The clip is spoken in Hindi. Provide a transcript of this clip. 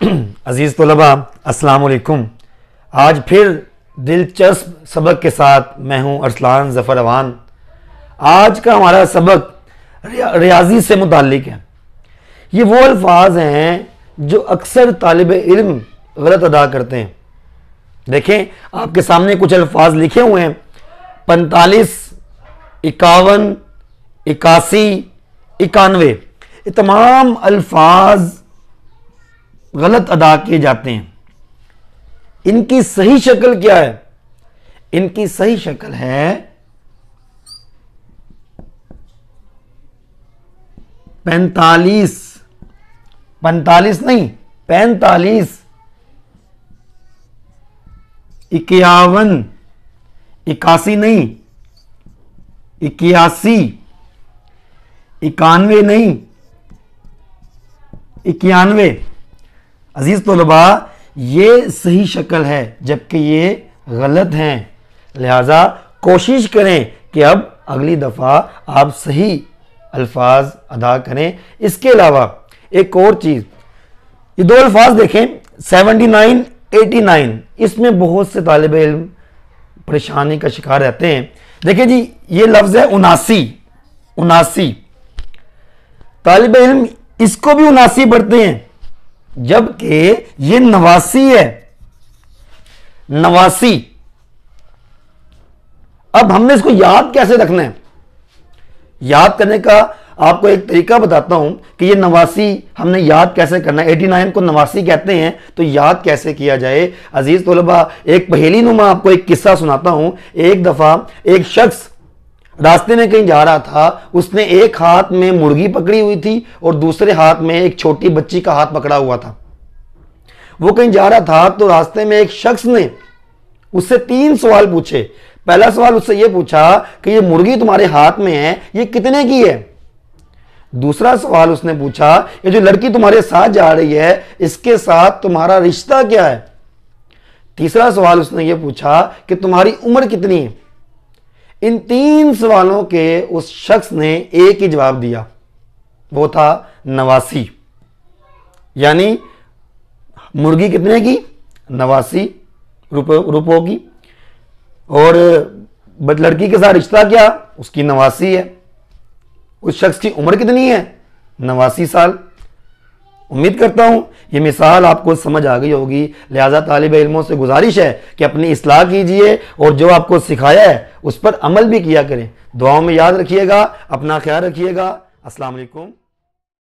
अजीज़ तलबा अस्सलाम वालेकुम। आज फिर दिलचस्प सबक के साथ मैं हूं अरसलान ज़फ़र अवान। आज का हमारा सबक रियाजी से मुताल्लिक है। ये वो अल्फाज हैं जो अक्सर तालिब इल्म गलत अदा करते हैं। देखें, आपके सामने कुछ अल्फाज लिखे हुए हैं 45, 51, 81, 91। ये तमाम अल्फाज गलत अदा किए जाते हैं। इनकी सही शक्ल क्या है? इनकी सही शक्ल है 45, 45 नहीं 45, 51, 81 नहीं 81, 91 नहीं 91। अजीज तलबा, ये सही शक्ल है जबकि ये गलत हैं। लिहाजा कोशिश करें कि अब अगली दफ़ा आप सही अल्फाज अदा करें। इसके अलावा एक और चीज़, ये दो अल्फाज देखें 79, 89। इसमें बहुत से तालिब इल्म परेशानी का शिकार रहते हैं। देखिए जी, ये लफ्ज़ है 79, 79। तालिब इल्म इसको भी 79 पढ़ते हैं जबकि ये 89 है, 89। अब हमने इसको याद कैसे रखना है? याद करने का आपको एक तरीका बताता हूं कि ये 89 हमने याद कैसे करना है। 89 को 89 कहते हैं, तो याद कैसे किया जाए। अजीज तलबा, एक पहेली नुमा आपको एक किस्सा सुनाता हूं। एक दफा एक शख्स रास्ते में कहीं जा रहा था। उसने एक हाथ में मुर्गी पकड़ी हुई थी और दूसरे हाथ में एक छोटी बच्ची का हाथ पकड़ा हुआ था। वो कहीं जा रहा था तो रास्ते में एक शख्स ने उससे 3 सवाल पूछे। पहला सवाल उससे ये पूछा कि ये मुर्गी तुम्हारे हाथ में है, ये कितने की है? दूसरा सवाल उसने पूछा, ये जो लड़की तुम्हारे साथ जा रही है इसके साथ तुम्हारा रिश्ता क्या है? तीसरा सवाल उसने ये पूछा कि तुम्हारी उम्र कितनी है? इन 3 सवालों के उस शख्स ने एक ही जवाब दिया, वो था 89। यानी मुर्गी कितने की? 89 रुपयों की। और लड़की के साथ रिश्ता क्या? उसकी 89 है। उस शख्स की उम्र कितनी है? 89 साल। उम्मीद करता हूं ये मिसाल आपको समझ आ गई होगी। लिहाजा तालिब इल्मों से गुजारिश है कि अपनी इस्लाह कीजिए और जो आपको सिखाया है उस पर अमल भी किया करें। दुआओं में याद रखिएगा। अपना ख्याल रखिएगा। अस्सलाम वालेकुम।